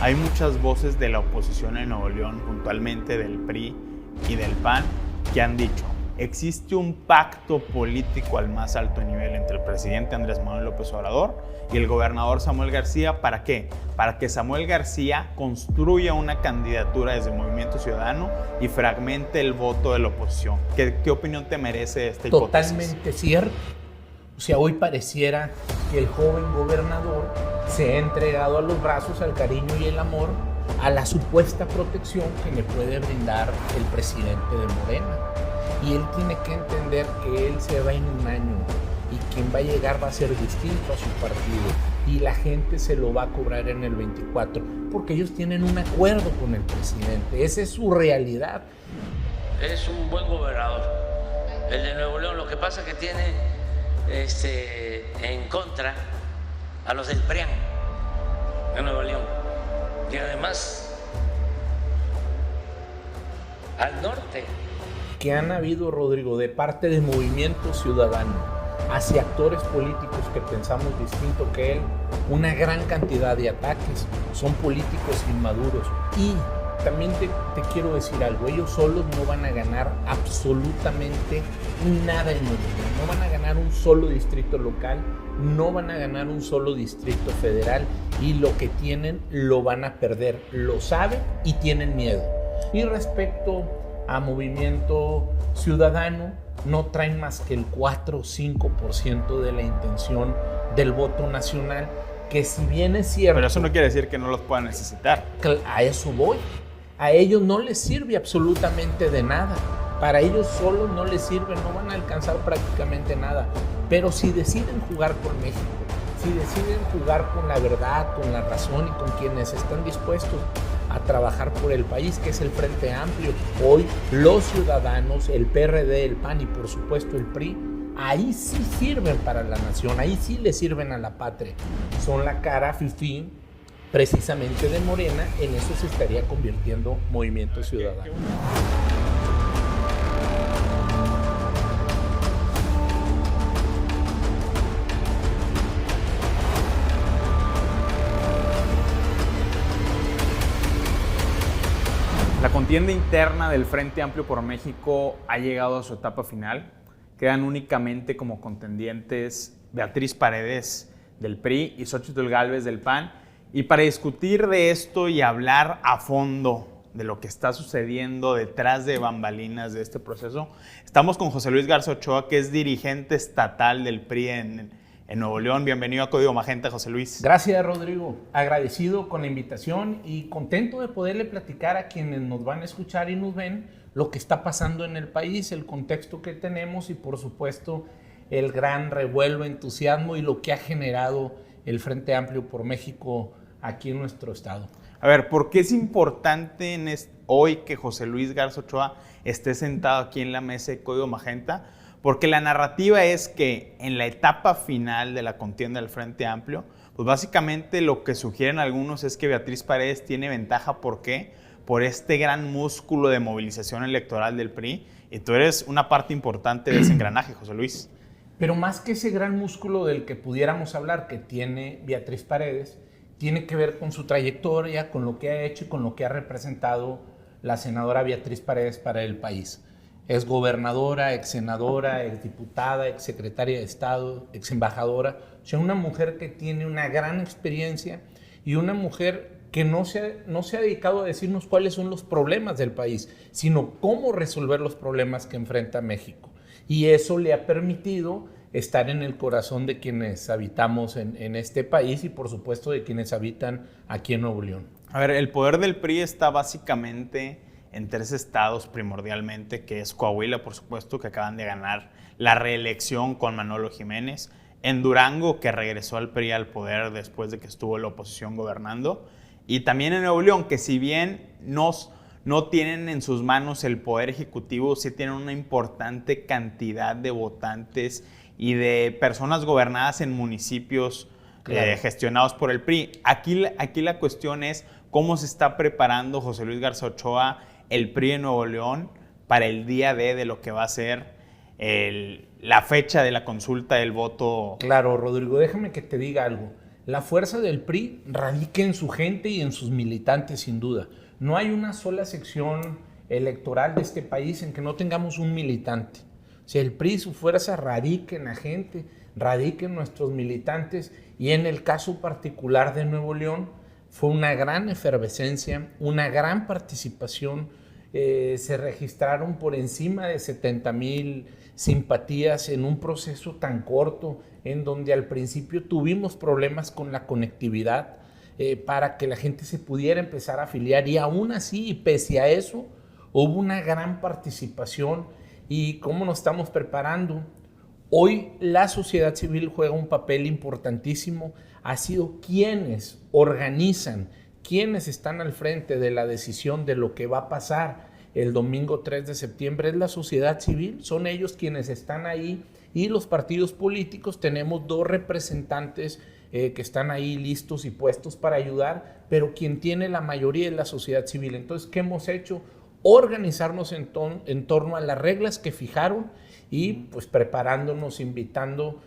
Hay muchas voces de la oposición en Nuevo León, puntualmente del PRI y del PAN, que han dicho: existe un pacto político al más alto nivel entre el presidente Andrés Manuel López Obrador y el gobernador Samuel García. ¿Para qué? Para que Samuel García construya una candidatura desde Movimiento Ciudadano y fragmente el voto de la oposición. ¿Qué opinión te merece esta hipótesis? Totalmente cierto. O sea, hoy pareciera que el joven gobernador se ha entregado a los brazos, al cariño y el amor, a la supuesta protección que le puede brindar el presidente de Morena. Y él tiene que entender que él se va en un año y quien va a llegar va a ser distinto a su partido y la gente se lo va a cobrar en el 24 porque ellos tienen un acuerdo con el presidente. Esa es su realidad. Es un buen gobernador, el de Nuevo León. Lo que pasa es que tiene en contra a los del PRIAN en Nuevo León y además al norte. Que han habido, Rodrigo, de parte de Movimiento Ciudadano hacia actores políticos que pensamos distinto que él, una gran cantidad de ataques. Son políticos inmaduros. Y también te quiero decir algo: ellos solos no van a ganar absolutamente nada en Nuevo León. No van a ganar un solo distrito local, no van a ganar un solo distrito federal, y lo que tienen lo van a perder. Lo saben y tienen miedo. Y respecto a Movimiento Ciudadano, no traen más que el 4 o 5% de la intención del voto nacional, que si bien es cierto... Pero eso no quiere decir que no los puedan necesitar. A eso voy. A ellos no les sirve absolutamente de nada. Para ellos solos no les sirve, no van a alcanzar prácticamente nada. Pero si deciden jugar por México, si deciden jugar con la verdad, con la razón y con quienes están dispuestos a trabajar por el país, que es el Frente Amplio, hoy los ciudadanos, el PRD, el PAN y por supuesto el PRI, ahí sí sirven para la nación, ahí sí le sirven a la patria. Son la cara fifí precisamente de Morena. En eso se estaría convirtiendo Movimiento Ciudadano. La contienda interna del Frente Amplio por México ha llegado a su etapa final. Quedan únicamente como contendientes Beatriz Paredes del PRI y Xóchitl Gálvez del PAN. Y para discutir de esto y hablar a fondo de lo que está sucediendo detrás de bambalinas de este proceso, estamos con José Luis Garza Ochoa, que es dirigente estatal del PRI en Nuevo León. Bienvenido a Código Magenta, José Luis. Gracias, Rodrigo. Agradecido con la invitación y contento de poderle platicar a quienes nos van a escuchar y nos ven lo que está pasando en el país, el contexto que tenemos y, por supuesto, el gran revuelo, entusiasmo y lo que ha generado el Frente Amplio por México aquí en nuestro estado. A ver, ¿por qué es importante hoy que José Luis Garza Ochoa esté sentado aquí en la mesa de Código Magenta? Porque la narrativa es que en la etapa final de la contienda del Frente Amplio, pues básicamente lo que sugieren algunos es que Beatriz Paredes tiene ventaja. ¿Por qué? Por este gran músculo de movilización electoral del PRI. Y tú eres una parte importante de ese engranaje, José Luis. Pero más que ese gran músculo del que pudiéramos hablar que tiene Beatriz Paredes, tiene que ver con su trayectoria, con lo que ha hecho y con lo que ha representado la senadora Beatriz Paredes para el país. Es gobernadora, ex senadora, ex diputada, ex secretaria de Estado, ex embajadora. O sea, una mujer que tiene una gran experiencia y una mujer que no se ha dedicado a decirnos cuáles son los problemas del país, sino cómo resolver los problemas que enfrenta México. Y eso le ha permitido estar en el corazón de quienes habitamos en este país y, por supuesto, de quienes habitan aquí en Nuevo León. A ver, el poder del PRI está básicamente en 3 estados primordialmente, que es Coahuila, por supuesto, que acaban de ganar la reelección con Manolo Jiménez, en Durango, que regresó al PRI al poder después de que estuvo la oposición gobernando, y también en Nuevo León, que si bien no tienen en sus manos el poder ejecutivo, sí tienen una importante cantidad de votantes y de personas gobernadas en municipios gestionados por el PRI. Aquí la cuestión es cómo se está preparando José Luis Garza Ochoa, el PRI en Nuevo León, para el día de lo que va a ser la fecha de la consulta del voto. Claro, Rodrigo, déjame que te diga algo. La fuerza del PRI radica en su gente y en sus militantes, sin duda. No hay una sola sección electoral de este país en que no tengamos un militante. O sea, el PRI, su fuerza radica en la gente, radica en nuestros militantes, y en el caso particular de Nuevo León fue una gran efervescencia, una gran participación. Se registraron por encima de 70,000 simpatías en un proceso tan corto, en donde al principio tuvimos problemas con la conectividad para que la gente se pudiera empezar a afiliar, y aún así, y pese a eso, hubo una gran participación. ¿Y cómo nos estamos preparando? Hoy la sociedad civil juega un papel importantísimo. Ha sido quienes organizan, quienes están al frente de la decisión de lo que va a pasar el domingo 3 de septiembre. Es la sociedad civil, son ellos quienes están ahí, y los partidos políticos tenemos 2 representantes que están ahí listos y puestos para ayudar, pero quien tiene la mayoría es la sociedad civil. Entonces, ¿qué hemos hecho? Organizarnos en torno a las reglas que fijaron, y pues preparándonos, invitando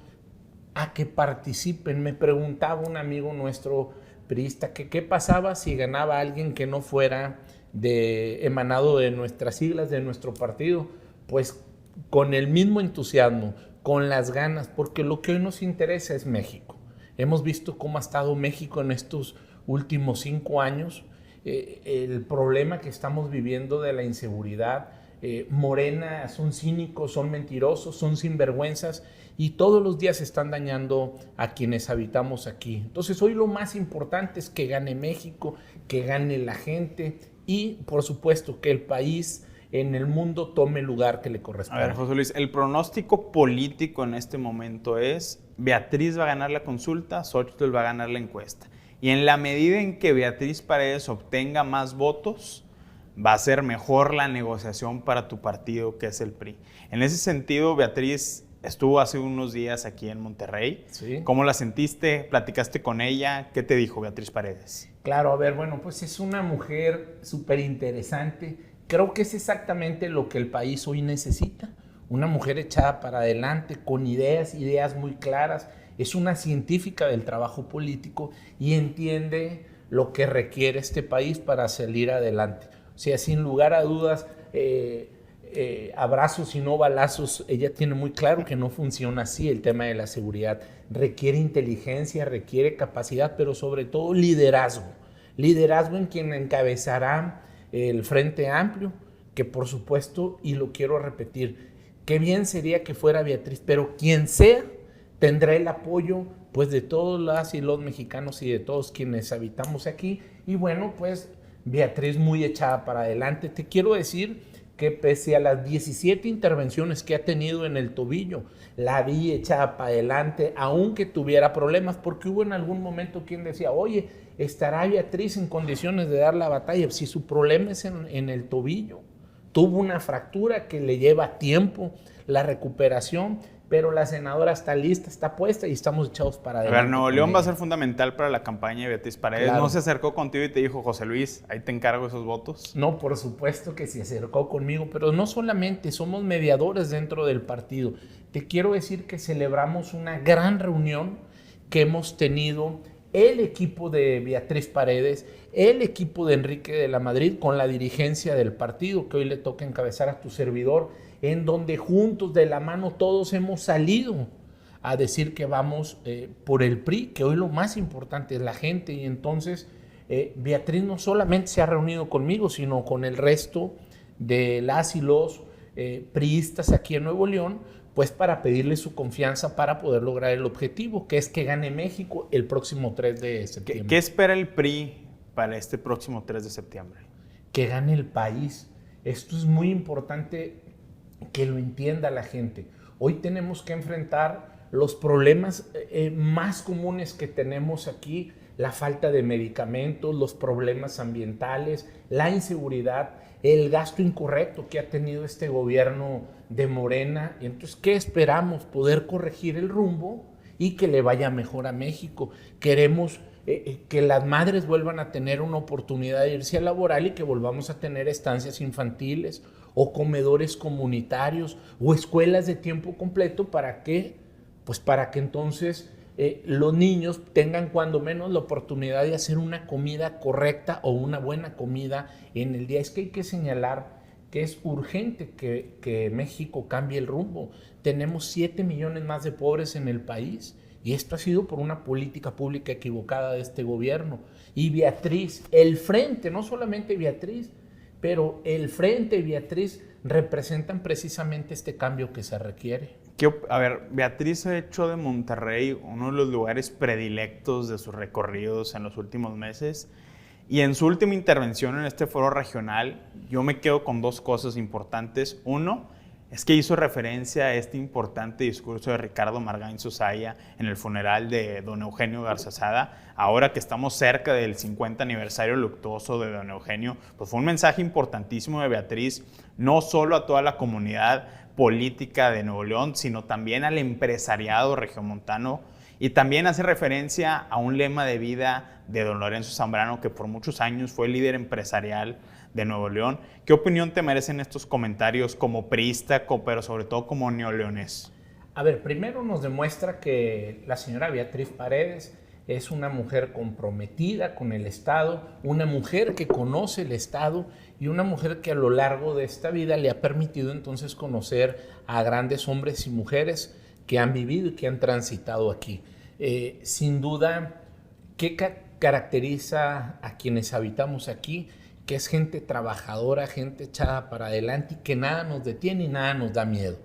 a que participen. Me preguntaba un amigo nuestro priista que qué pasaba si ganaba alguien que no fuera emanado de nuestras siglas, de nuestro partido. Pues con el mismo entusiasmo, con las ganas, porque lo que hoy nos interesa es México. Hemos visto cómo ha estado México en estos últimos 5 años, el problema que estamos viviendo de la inseguridad. Morena son cínicos, son mentirosos, son sinvergüenzas, y todos los días están dañando a quienes habitamos aquí. Entonces hoy lo más importante es que gane México, que gane la gente, y por supuesto que el país en el mundo tome el lugar que le corresponde. A ver, José Luis, el pronóstico político en este momento es: Beatriz va a ganar la consulta, Xóchitl va a ganar la encuesta. Y en la medida en que Beatriz Paredes obtenga más votos, va a ser mejor la negociación para tu partido, que es el PRI. En ese sentido, Beatriz estuvo hace unos días aquí en Monterrey. Sí. ¿Cómo la sentiste? ¿Platicaste con ella? ¿Qué te dijo Beatriz Paredes? Claro, a ver, bueno, pues es una mujer súper interesante. Creo que es exactamente lo que el país hoy necesita. Una mujer echada para adelante, con ideas muy claras. Es una científica del trabajo político y entiende lo que requiere este país para salir adelante. O sea, sin lugar a dudas, abrazos y no balazos. Ella tiene muy claro que no funciona así el tema de la seguridad. Requiere inteligencia, requiere capacidad, pero sobre todo liderazgo. Liderazgo en quien encabezará el Frente Amplio, que por supuesto, y lo quiero repetir, qué bien sería que fuera Beatriz, pero quien sea tendrá el apoyo pues de todos las y los mexicanos y de todos quienes habitamos aquí. Y bueno, pues Beatriz muy echada para adelante. Te quiero decir que pese a las 17 intervenciones que ha tenido en el tobillo, la vi echada para adelante, aunque tuviera problemas, porque hubo en algún momento quien decía, oye, ¿estará Beatriz en condiciones de dar la batalla? Si su problema es en el tobillo, tuvo una fractura que le lleva tiempo la recuperación, pero la senadora está lista, está puesta y estamos echados para adelante. A ver, Nuevo León va a ser fundamental para la campaña de Beatriz Paredes. Claro. ¿No se acercó contigo y te dijo, José Luis, ahí te encargo esos votos? No, por supuesto que se acercó conmigo, pero no solamente, somos mediadores dentro del partido. Te quiero decir que celebramos una gran reunión que hemos tenido el equipo de Beatriz Paredes, el equipo de Enrique de la Madrid, con la dirigencia del partido, que hoy le toca encabezar a tu servidor, en donde juntos de la mano todos hemos salido a decir que vamos por el PRI, que hoy lo más importante es la gente. Y entonces Beatriz no solamente se ha reunido conmigo, sino con el resto de las y los priistas aquí en Nuevo León, pues para pedirle su confianza para poder lograr el objetivo, que es que gane México el próximo 3 de septiembre. ¿Qué espera el PRI para este próximo 3 de septiembre? Que gane el país. Esto es muy importante que lo entienda la gente. Hoy tenemos que enfrentar los problemas más comunes que tenemos aquí, la falta de medicamentos, los problemas ambientales, la inseguridad, el gasto incorrecto que ha tenido este gobierno de Morena. Y entonces, ¿qué esperamos? Poder corregir el rumbo y que le vaya mejor a México. Queremos que las madres vuelvan a tener una oportunidad de irse a laboral y que volvamos a tener estancias infantiles o comedores comunitarios o escuelas de tiempo completo. ¿Para qué? Pues para que entonces los niños tengan cuando menos la oportunidad de hacer una comida correcta o una buena comida en el día. Es que hay que señalar que es urgente que México cambie el rumbo. Tenemos 7 millones más de pobres en el país y esto ha sido por una política pública equivocada de este gobierno. Y Beatriz, el Frente, no solamente Beatriz, pero el Frente y Beatriz representan precisamente este cambio que se requiere. A ver, Beatriz ha hecho de Monterrey uno de los lugares predilectos de sus recorridos en los últimos meses. Y en su última intervención en este foro regional, yo me quedo con 2 cosas importantes. Uno, es que hizo referencia a este importante discurso de Ricardo Margain Sosaya en el funeral de don Eugenio Garzazada. Ahora que estamos cerca del 50 aniversario luctuoso de don Eugenio, pues fue un mensaje importantísimo de Beatriz, no solo a toda la comunidad política de Nuevo León, sino también al empresariado regiomontano. Y también hace referencia a un lema de vida de don Lorenzo Zambrano, que por muchos años fue el líder empresarial de Nuevo León. ¿Qué opinión te merecen estos comentarios como priista, pero sobre todo como neoleonés? A ver, primero nos demuestra que la señora Beatriz Paredes es una mujer comprometida con el Estado, una mujer que conoce el Estado y una mujer que a lo largo de esta vida le ha permitido entonces conocer a grandes hombres y mujeres que han vivido y que han transitado aquí. Sin duda, ¿qué caracteriza a quienes habitamos aquí? Que es gente trabajadora, gente echada para adelante y que nada nos detiene y nada nos da miedo.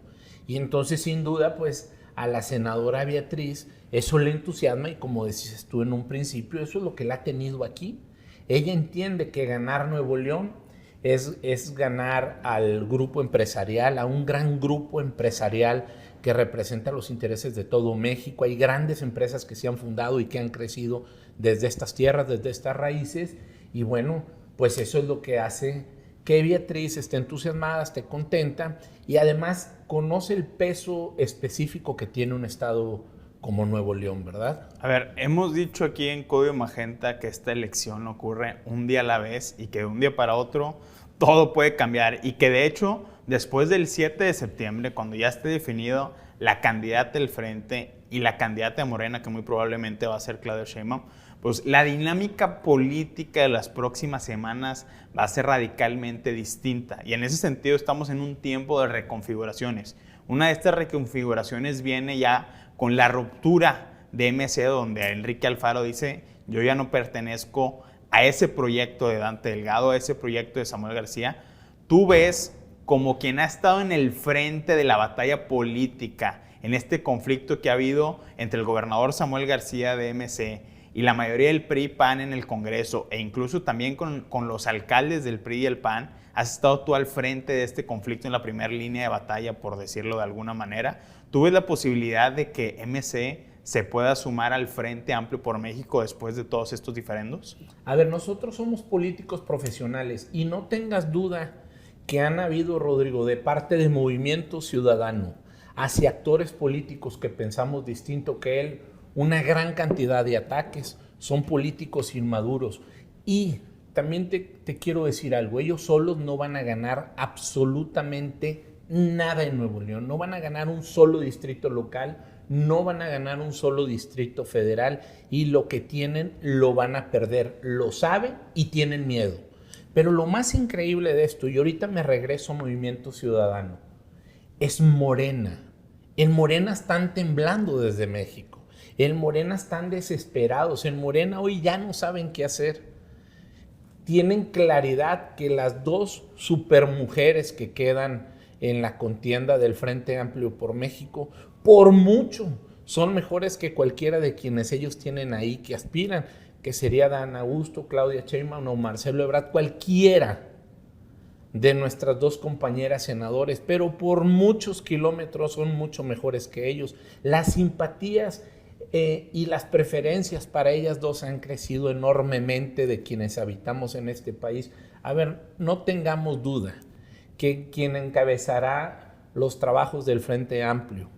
Y entonces, sin duda, pues a la senadora Beatriz eso le entusiasma y como decías tú en un principio, eso es lo que la ha tenido aquí. Ella entiende que ganar Nuevo León es ganar al grupo empresarial, a un gran grupo empresarial que representa los intereses de todo México. Hay grandes empresas que se han fundado y que han crecido desde estas tierras, desde estas raíces, y bueno, pues eso es lo que hace que Beatriz esté entusiasmada, esté contenta y además conoce el peso específico que tiene un estado como Nuevo León, ¿verdad? A ver, hemos dicho aquí en Código Magenta que esta elección ocurre un día a la vez y que de un día para otro todo puede cambiar y que de hecho después del 7 de septiembre, cuando ya esté definido la candidata del Frente y la candidata de Morena, que muy probablemente va a ser Claudia Sheinbaum, pues la dinámica política de las próximas semanas va a ser radicalmente distinta. Y en ese sentido estamos en un tiempo de reconfiguraciones. Una de estas reconfiguraciones viene ya con la ruptura de MC, donde Enrique Alfaro dice, yo ya no pertenezco a ese proyecto de Dante Delgado, a ese proyecto de Samuel García. Tú ves como quien ha estado en el frente de la batalla política, en este conflicto que ha habido entre el gobernador Samuel García de MC y la mayoría del PRI-PAN en el Congreso, e incluso también con los alcaldes del PRI y el PAN, has estado tú al frente de este conflicto en la primera línea de batalla, por decirlo de alguna manera. ¿Tú ves la posibilidad de que MC se pueda sumar al Frente Amplio por México después de todos estos diferendos? A ver, nosotros somos políticos profesionales y no tengas duda que han habido, Rodrigo, de parte del Movimiento Ciudadano hacia actores políticos que pensamos distinto que él, una gran cantidad de ataques. Son políticos inmaduros. Y también te quiero decir algo, ellos solos no van a ganar absolutamente nada en Nuevo León, no van a ganar un solo distrito local, no van a ganar un solo distrito federal y lo que tienen lo van a perder, lo saben y tienen miedo. Pero lo más increíble de esto, y ahorita me regreso a Movimiento Ciudadano, es Morena. En Morena están temblando desde México, en Morena están desesperados, en Morena hoy ya no saben qué hacer. Tienen claridad que las dos supermujeres que quedan en la contienda del Frente Amplio por México, por mucho, son mejores que cualquiera de quienes ellos tienen ahí que aspiran, que sería Dan Augusto, Claudia Sheinbaum o Marcelo Ebrard, cualquiera de nuestras dos compañeras senadores, pero por muchos kilómetros son mucho mejores que ellos. Las simpatías y las preferencias para ellas dos han crecido enormemente de quienes habitamos en este país. A ver, no tengamos duda que quien encabezará los trabajos del Frente Amplio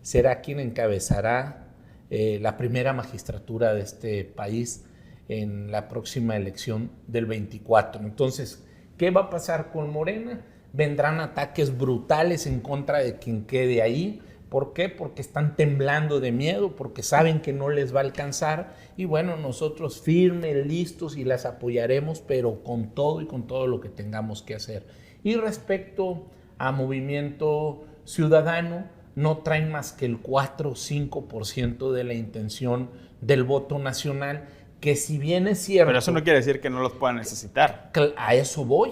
será quien encabezará la primera magistratura de este país en la próxima elección del 24. Entonces, ¿qué va a pasar con Morena? Vendrán ataques brutales en contra de quien quede ahí, ¿Por qué? Porque están temblando de miedo, porque saben que no les va a alcanzar. Y bueno, nosotros firmes, listos y las apoyaremos, pero con todo y con todo lo que tengamos que hacer. Y respecto a Movimiento Ciudadano, no traen más que el 4 o 5% de la intención del voto nacional, que si bien es cierto... Pero eso no quiere decir que no los puedan necesitar. A eso voy.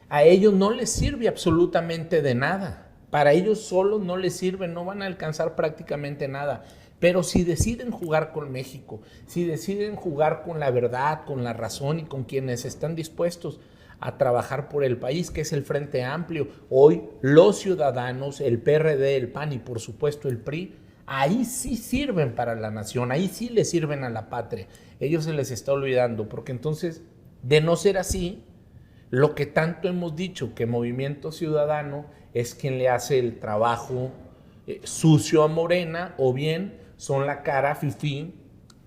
A ellos no les sirve absolutamente de nada. Para ellos solos no les sirve, no van a alcanzar prácticamente nada. Pero si deciden jugar con México, si deciden jugar con la verdad, con la razón y con quienes están dispuestos a trabajar por el país, que es el Frente Amplio, hoy los ciudadanos, el PRD, el PAN y por supuesto el PRI, ahí sí sirven para la nación, ahí sí les sirven a la patria. Ellos se les está olvidando, porque entonces, de no ser así, lo que tanto hemos dicho, que Movimiento Ciudadano es quien le hace el trabajo sucio a Morena, o bien son la cara fifí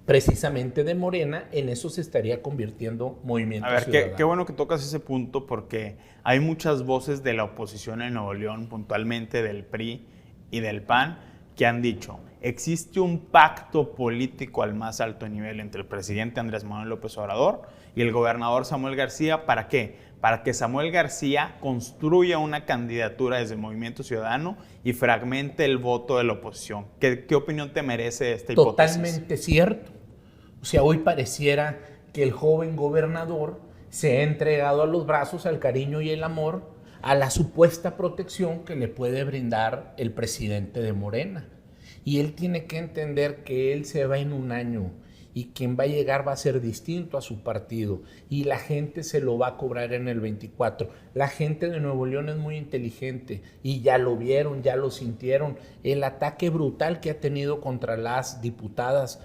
precisamente de Morena, en eso se estaría convirtiendo Movimiento Ciudadano. A ver, qué bueno que tocas ese punto, porque hay muchas voces de la oposición en Nuevo León, puntualmente del PRI y del PAN, que han dicho, existe un pacto político al más alto nivel entre el presidente Andrés Manuel López Obrador y el gobernador Samuel García. ¿Para qué? Para que Samuel García construya una candidatura desde el Movimiento Ciudadano y fragmente el voto de la oposición. ¿Qué opinión te merece esta hipótesis? Totalmente cierto. O sea, hoy pareciera que el joven gobernador se ha entregado a los brazos, al cariño y el amor, a la supuesta protección que le puede brindar el presidente de Morena. Y él tiene que entender que él se va en un año y quien va a llegar va a ser distinto a su partido y la gente se lo va a cobrar en el 24. La gente de Nuevo León es muy inteligente y ya lo vieron, ya lo sintieron. El ataque brutal que ha tenido contra las diputadas,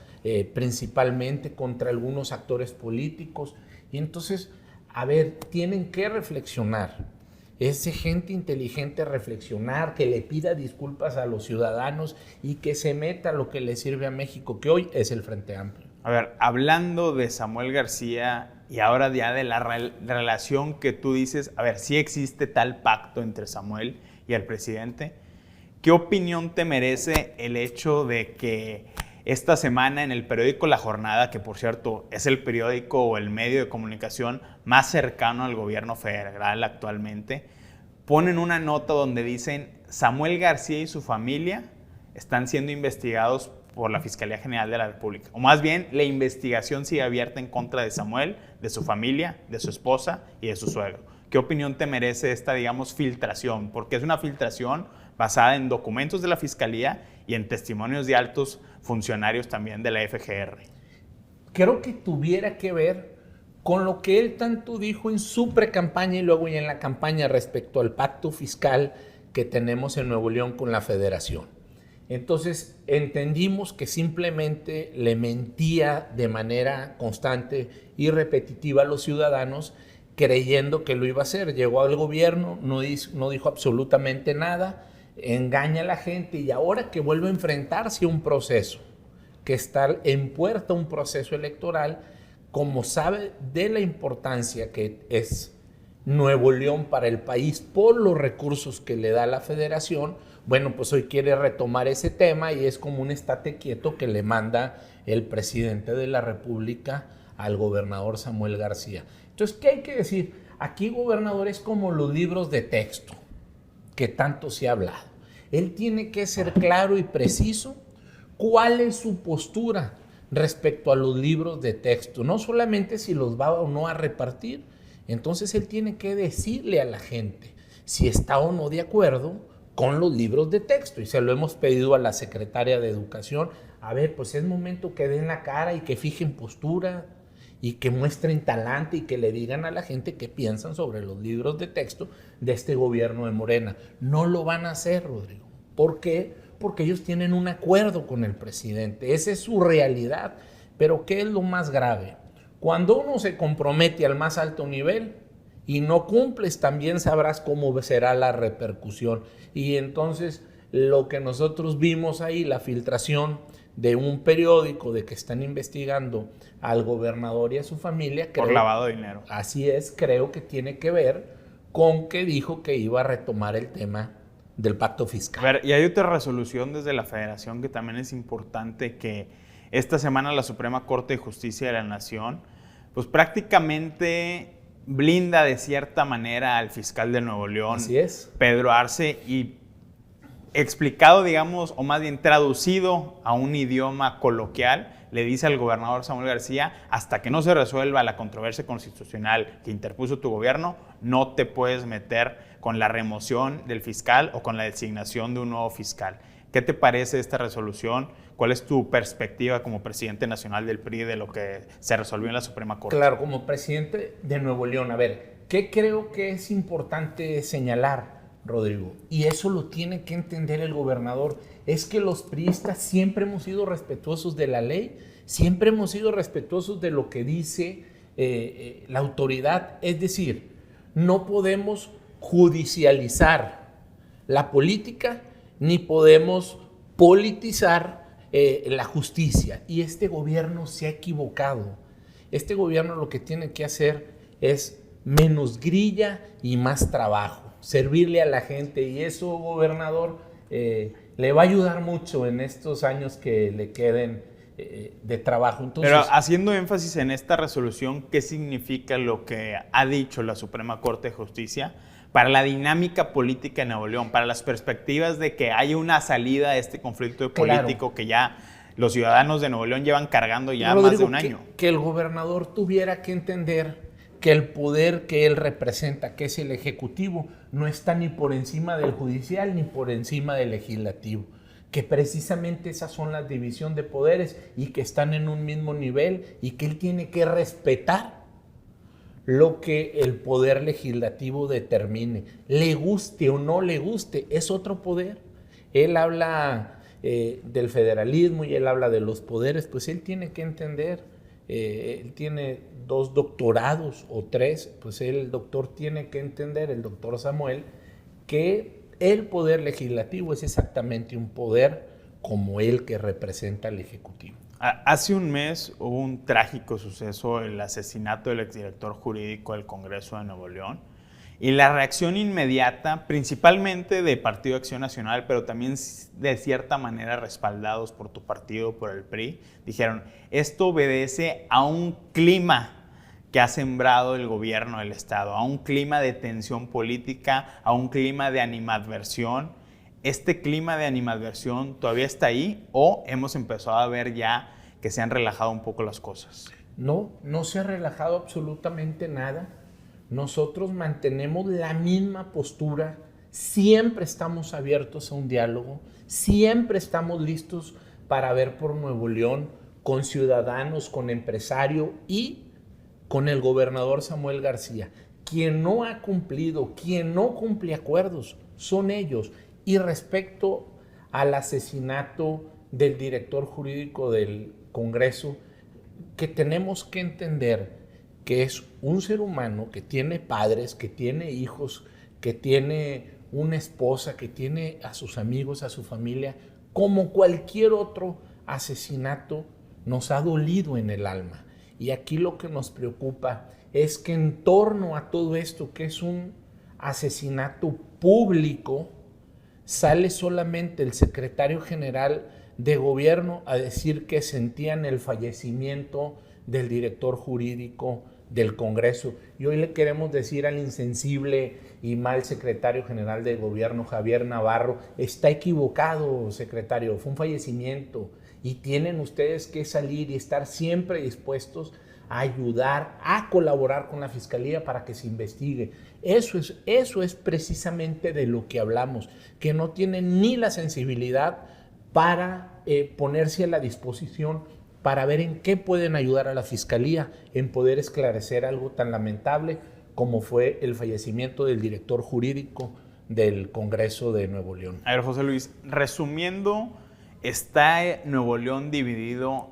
principalmente contra algunos actores políticos. Y entonces, a ver, tienen que reflexionar. Es de gente inteligente reflexionar, que le pida disculpas a los ciudadanos y que se meta lo que le sirve a México, que hoy es el Frente Amplio. A ver, hablando de Samuel García y ahora ya de la relación que tú dices, a ver, sí existe tal pacto entre Samuel y el presidente, ¿qué opinión te merece el hecho de que esta semana en el periódico La Jornada, que por cierto es el periódico o el medio de comunicación más cercano al gobierno federal actualmente, ponen una nota donde dicen Samuel García y su familia están siendo investigados por la Fiscalía General de la República? O más bien, la investigación sigue abierta en contra de Samuel, de su familia, de su esposa y de su suegro. ¿Qué opinión te merece esta, digamos, filtración? Porque es una filtración basada en documentos de la Fiscalía y en testimonios de altos funcionarios también de la FGR. Creo que tuviera que ver con lo que él tanto dijo en su precampaña y luego ya en la campaña respecto al pacto fiscal que tenemos en Nuevo León con la Federación. Entonces entendimos que simplemente le mentía de manera constante y repetitiva a los ciudadanos, creyendo que lo iba a hacer. Llegó al gobierno, no dijo absolutamente nada, engaña a la gente y ahora que vuelve a enfrentarse a un proceso, que está en puerta un proceso electoral, como sabe de la importancia que es Nuevo León para el país por los recursos que le da la Federación, bueno, pues hoy quiere retomar ese tema y es como un estate quieto que le manda el presidente de la República al gobernador Samuel García. Entonces, ¿qué hay que decir? Aquí, gobernador, es como los libros de texto que tanto se ha hablado. Él tiene que ser claro y preciso cuál es su postura respecto a los libros de texto, no solamente si los va o no a repartir. Entonces él tiene que decirle a la gente si está o no de acuerdo con los libros de texto, y se lo hemos pedido a la secretaria de Educación. A ver, pues es momento que den la cara y que fijen postura y que muestren talante y que le digan a la gente qué piensan sobre los libros de texto de este gobierno de Morena. No lo van a hacer, Rodrigo. ¿Por qué? Porque ellos tienen un acuerdo con el presidente. Esa es su realidad. Pero ¿qué es lo más grave? Cuando uno se compromete al más alto nivel y no cumples, también sabrás cómo será la repercusión. Y entonces lo que nosotros vimos ahí, la filtración de un periódico de que están investigando al gobernador y a su familia. Por lavado de dinero. Así es, creo que tiene que ver con que dijo que iba a retomar el tema del pacto fiscal. A ver, y hay otra resolución desde la Federación que también es importante, que esta semana la Suprema Corte de Justicia de la Nación pues prácticamente blinda de cierta manera al fiscal de Nuevo León, Así es. Pedro Arce, y explicado, digamos, o más bien traducido a un idioma coloquial, le dice al gobernador Samuel García: hasta que no se resuelva la controversia constitucional que interpuso tu gobierno, no te puedes meter con la remoción del fiscal o con la designación de un nuevo fiscal. ¿Qué te parece esta resolución? ¿Cuál es tu perspectiva como presidente nacional del PRI de lo que se resolvió en la Suprema Corte? Claro, como presidente de Nuevo León, a ver, ¿qué creo que es importante señalar, Rodrigo? Y eso lo tiene que entender el gobernador. Es que los priistas siempre hemos sido respetuosos de la ley, siempre hemos sido respetuosos de lo que dice la autoridad. Es decir, no podemos judicializar la política ni podemos politizar la justicia. Y este gobierno se ha equivocado. Este gobierno lo que tiene que hacer es menos grilla y más trabajo, servirle a la gente, y eso, gobernador, le va a ayudar mucho en estos años que le queden de trabajo. Entonces, pero haciendo énfasis en esta resolución, ¿qué significa lo que ha dicho la Suprema Corte de Justicia para la dinámica política en Nuevo León, para las perspectivas de que haya una salida a este conflicto político que ya los ciudadanos de Nuevo León llevan cargando ya Rodrigo, más de un año? Que el gobernador tuviera que entender que el poder que él representa, que es el Ejecutivo, no está ni por encima del Judicial ni por encima del Legislativo, que precisamente esas son las divisiones de poderes y que están en un mismo nivel, y que él tiene que respetar lo que el poder legislativo determine. Le guste o no le guste, es otro poder. Él habla del federalismo y él habla de los poderes, pues él tiene que entender, él tiene 2 doctorados o 3, pues el doctor tiene que entender, el doctor Samuel, que el poder legislativo es exactamente un poder como el que representa al Ejecutivo. Hace un mes hubo un trágico suceso, el asesinato del exdirector jurídico del Congreso de Nuevo León, y la reacción inmediata, principalmente de Partido Acción Nacional, pero también de cierta manera respaldados por tu partido, por el PRI, dijeron: esto obedece a un clima que ha sembrado el gobierno del Estado, a un clima de tensión política, a un clima de animadversión. ¿Este clima de animadversión todavía está ahí o hemos empezado a ver ya que se han relajado un poco las cosas? No, no se ha relajado absolutamente nada. Nosotros mantenemos la misma postura, siempre estamos abiertos a un diálogo, siempre estamos listos para ver por Nuevo León, con ciudadanos, con empresarios y con el gobernador Samuel García. Quien no ha cumplido, quien no cumple acuerdos, son ellos. Y respecto al asesinato del director jurídico del Congreso, que tenemos que entender que es un ser humano que tiene padres, que tiene hijos, que tiene una esposa, que tiene a sus amigos, a su familia. Como cualquier otro asesinato, nos ha dolido en el alma. Y aquí lo que nos preocupa es que en torno a todo esto, que es un asesinato público, sale solamente el secretario general de gobierno a decir que sentían el fallecimiento del director jurídico del Congreso. Y hoy le queremos decir al insensible y mal secretario general de gobierno, Javier Navarro: está equivocado, secretario, fue un fallecimiento, y tienen ustedes que salir y estar siempre dispuestos a ayudar, a colaborar con la Fiscalía para que se investigue. Eso es precisamente de lo que hablamos, que no tienen ni la sensibilidad para ponerse a la disposición para ver en qué pueden ayudar a la Fiscalía en poder esclarecer algo tan lamentable como fue el fallecimiento del director jurídico del Congreso de Nuevo León. A ver, José Luis, resumiendo, está Nuevo León dividido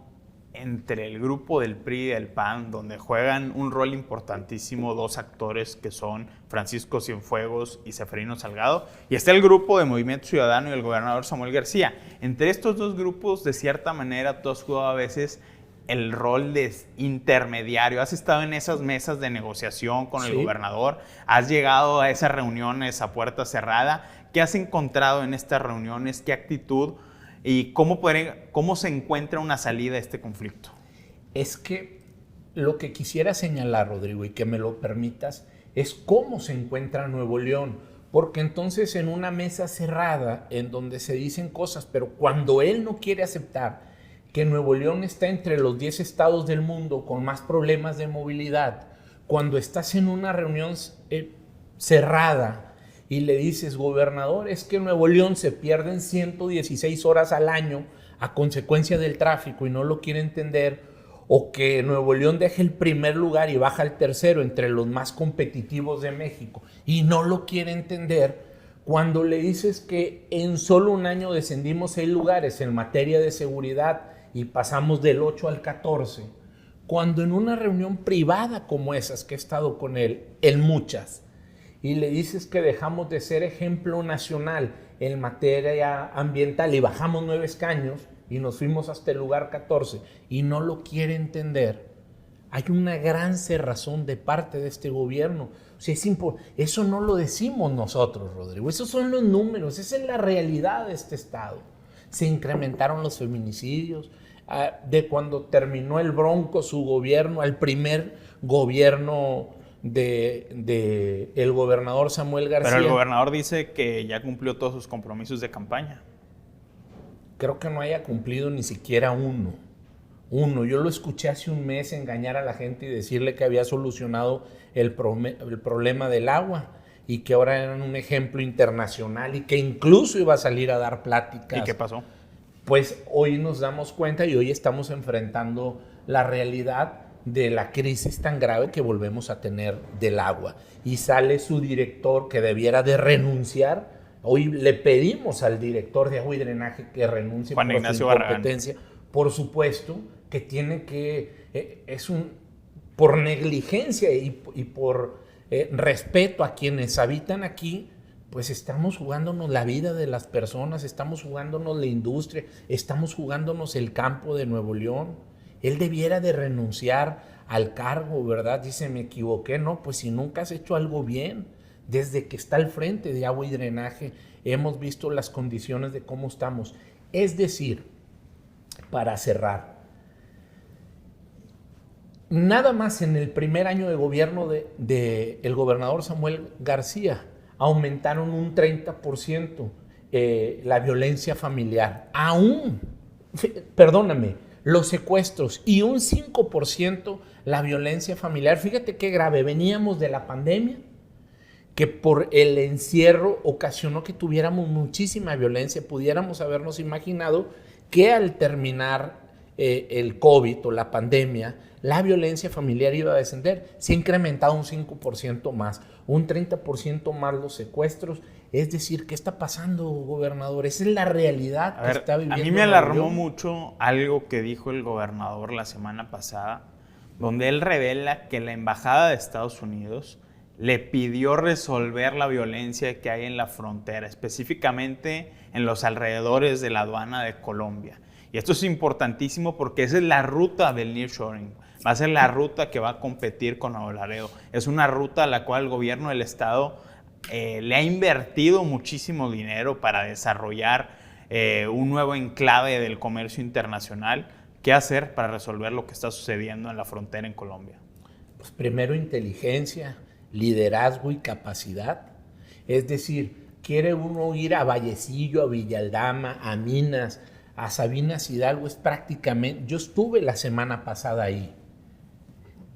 entre el grupo del PRI y del PAN, donde juegan un rol importantísimo 2 actores que son Francisco Cienfuegos y Seferino Salgado, y está el grupo de Movimiento Ciudadano y el gobernador Samuel García. Entre estos 2 grupos, de cierta manera, tú has jugado a veces el rol de intermediario. Has estado en esas mesas de negociación con el gobernador, has llegado a esas reuniones a puerta cerrada. ¿Qué has encontrado en estas reuniones? ¿Qué actitud? ¿Y cómo se encuentra una salida a este conflicto? Es que lo que quisiera señalar, Rodrigo, y que me lo permitas, es cómo se encuentra Nuevo León. Porque entonces en una mesa cerrada, en donde se dicen cosas, pero cuando él no quiere aceptar que Nuevo León está entre los 10 estados del mundo con más problemas de movilidad, cuando estás en una reunión cerrada y le dices, gobernador, es que en Nuevo León se pierden 116 horas al año a consecuencia del tráfico y no lo quiere entender, o que Nuevo León deje el primer lugar y baja al tercero entre los más competitivos de México y no lo quiere entender, cuando le dices que en solo un año descendimos 6 lugares en materia de seguridad y pasamos del 8 al 14, cuando en una reunión privada como esas que he estado con él, en muchas, y le dices que dejamos de ser ejemplo nacional en materia ambiental y bajamos 9 escaños y nos fuimos hasta el lugar 14 y no lo quiere entender, hay una gran cerrazón de parte de este gobierno. O sea, eso no lo decimos nosotros, Rodrigo, esos son los números, esa es la realidad de este estado. Se incrementaron los feminicidios, de cuando terminó el Bronco su gobierno al primer gobierno de el gobernador Samuel García. Pero el gobernador dice que ya cumplió todos sus compromisos de campaña. Creo que no haya cumplido ni siquiera uno. Yo lo escuché hace un mes engañar a la gente y decirle que había solucionado el problema del agua y que ahora eran un ejemplo internacional y que incluso iba a salir a dar pláticas. ¿Y qué pasó? Pues hoy nos damos cuenta y hoy estamos enfrentando la realidad de la crisis tan grave que volvemos a tener del agua. Y sale su director que debiera de renunciar. Hoy le pedimos al director de agua y drenaje que renuncie Juan por Ignacio su incompetencia. Por supuesto que tiene que, por negligencia y por respeto a quienes habitan aquí, pues estamos jugándonos la vida de las personas, estamos jugándonos la industria, estamos jugándonos el campo de Nuevo León. Él debiera de renunciar al cargo, ¿verdad? Dice, me equivoqué. No, pues si nunca has hecho algo bien, desde que está al frente de agua y drenaje, hemos visto las condiciones de cómo estamos. Es decir, para cerrar, nada más en el primer año de gobierno de el gobernador Samuel García, aumentaron un 30% la violencia familiar. Los secuestros y un 5% la violencia familiar. Fíjate qué grave, veníamos de la pandemia, que por el encierro ocasionó que tuviéramos muchísima violencia. Pudiéramos habernos imaginado que al terminar el COVID o la pandemia, la violencia familiar iba a descender. Se ha incrementado un 5% más, un 30% más los secuestros. Es decir, ¿qué está pasando, gobernador? Esa es la realidad que está viviendo. A mí me alarmó mucho algo que dijo el gobernador la semana pasada, donde él revela que la embajada de Estados Unidos le pidió resolver la violencia que hay en la frontera, específicamente en los alrededores de la aduana de Colombia. Y esto es importantísimo porque esa es la ruta del nearshoring. Va a ser la ruta que va a competir con Nuevo Laredo. Es una ruta a la cual el gobierno del estado le ha invertido muchísimo dinero para desarrollar un nuevo enclave del comercio internacional. ¿Qué hacer para resolver lo que está sucediendo en la frontera en Colombia? Pues primero inteligencia, liderazgo y capacidad. Es decir, quiere uno ir a Vallecillo, a Villaldama, a Minas, a Sabinas Hidalgo, es prácticamente... Yo estuve la semana pasada ahí.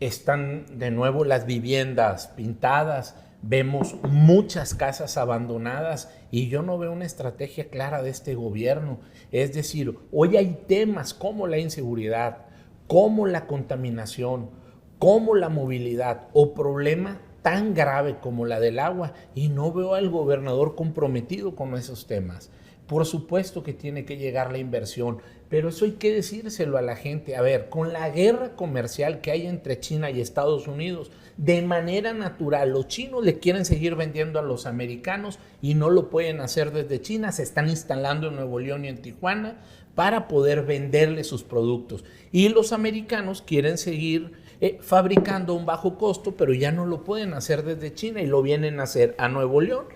Están de nuevo las viviendas pintadas, vemos muchas casas abandonadas y yo no veo una estrategia clara de este gobierno. Es decir, hoy hay temas como la inseguridad, como la contaminación, como la movilidad o problema tan grave como la del agua y no veo al gobernador comprometido con esos temas. Por supuesto que tiene que llegar la inversión, pero eso hay que decírselo a la gente. A ver, con la guerra comercial que hay entre China y Estados Unidos, de manera natural, los chinos le quieren seguir vendiendo a los americanos y no lo pueden hacer desde China. Se están instalando en Nuevo León y en Tijuana para poder venderle sus productos. Y los americanos quieren seguir fabricando a un bajo costo, pero ya no lo pueden hacer desde China y lo vienen a hacer a Nuevo León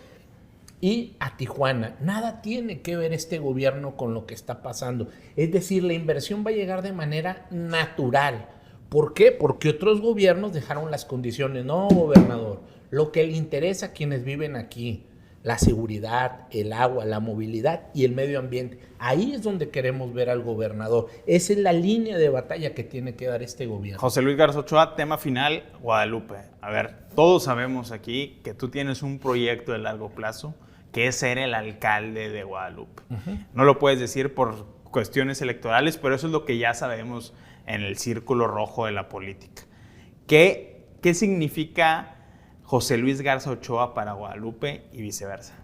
y a Tijuana. Nada tiene que ver este gobierno con lo que está pasando. Es decir, la inversión va a llegar de manera natural. ¿Por qué? Porque otros gobiernos dejaron las condiciones. No, gobernador, lo que le interesa a quienes viven aquí, la seguridad, el agua, la movilidad y el medio ambiente. Ahí es donde queremos ver al gobernador. Esa es la línea de batalla que tiene que dar este gobierno. José Luis Garza Ochoa, tema final, Guadalupe. A ver, todos sabemos aquí que tú tienes un proyecto de largo plazo, que es ser el alcalde de Guadalupe. No lo puedes decir por cuestiones electorales, pero eso es lo que ya sabemos en el círculo rojo de la política. ¿Qué significa José Luis Garza Ochoa para Guadalupe y viceversa?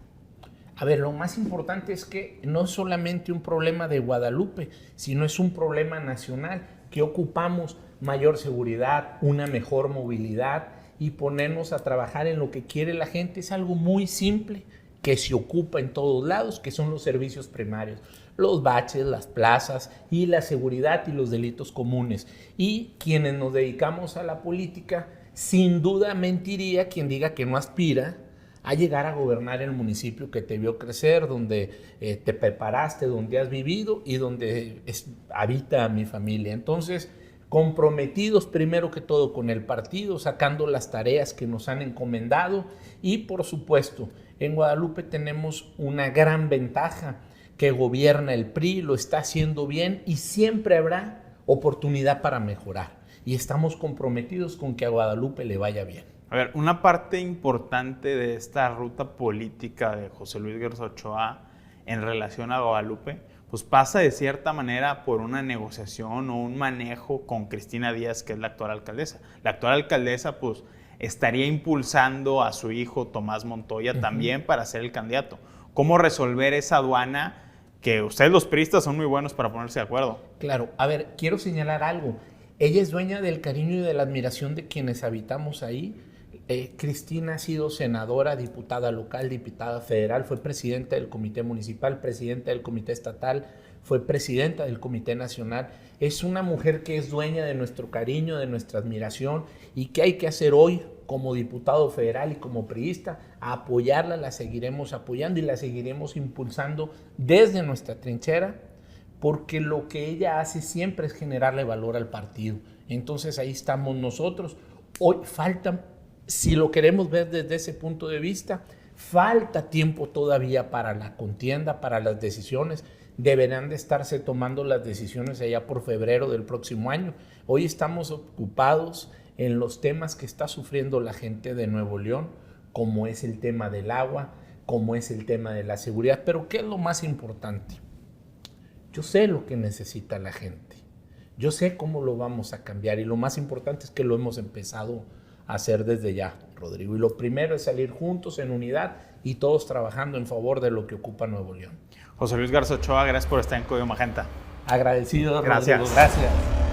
A ver, lo más importante es que no es solamente un problema de Guadalupe, sino es un problema nacional, que ocupamos mayor seguridad, una mejor movilidad y ponernos a trabajar en lo que quiere la gente. Es algo muy simple, que se ocupa en todos lados, que son los servicios primarios, los baches, las plazas y la seguridad y los delitos comunes. Y quienes nos dedicamos a la política, sin duda mentiría quien diga que no aspira a llegar a gobernar el municipio que te vio crecer, donde te preparaste, donde has vivido y donde habita mi familia. Entonces, comprometidos primero que todo con el partido, sacando las tareas que nos han encomendado y, por supuesto, en Guadalupe tenemos una gran ventaja, que gobierna el PRI, lo está haciendo bien y siempre habrá oportunidad para mejorar. Y estamos comprometidos con que a Guadalupe le vaya bien. A ver, una parte importante de esta ruta política de José Luis Garza Ochoa en relación a Guadalupe, pues pasa de cierta manera por una negociación o un manejo con Cristina Díaz, que es la actual alcaldesa. La actual alcaldesa, pues, estaría impulsando a su hijo Tomás Montoya también para ser el candidato. ¿Cómo resolver esa aduana? Que ustedes los priistas son muy buenos para ponerse de acuerdo. Claro, a ver, quiero señalar algo. Ella es dueña del cariño y de la admiración de quienes habitamos ahí. Cristina ha sido senadora, diputada local, diputada federal, fue presidenta del comité municipal, presidenta del comité estatal, fue presidenta del comité nacional. Es una mujer que es dueña de nuestro cariño, de nuestra admiración, y que hay que hacer hoy como diputado federal y como priista, a apoyarla. La seguiremos apoyando y la seguiremos impulsando desde nuestra trinchera, porque lo que ella hace siempre es generarle valor al partido. Entonces ahí estamos nosotros. Hoy falta, si lo queremos ver desde ese punto de vista, falta tiempo todavía para la contienda, para las decisiones. Deberán de estarse tomando las decisiones allá por febrero del próximo año. Hoy estamos ocupados en los temas que está sufriendo la gente de Nuevo León, como es el tema del agua, como es el tema de la seguridad. Pero ¿qué es lo más importante? Yo sé lo que necesita la gente. Yo sé cómo lo vamos a cambiar y lo más importante es que lo hemos empezado a hacer desde ya, Rodrigo. Y lo primero es salir juntos en unidad y todos trabajando en favor de lo que ocupa Nuevo León. José Luis Garza Ochoa, gracias por estar en Código Magenta. Agradecido, Gracias. Rodrigo. Gracias.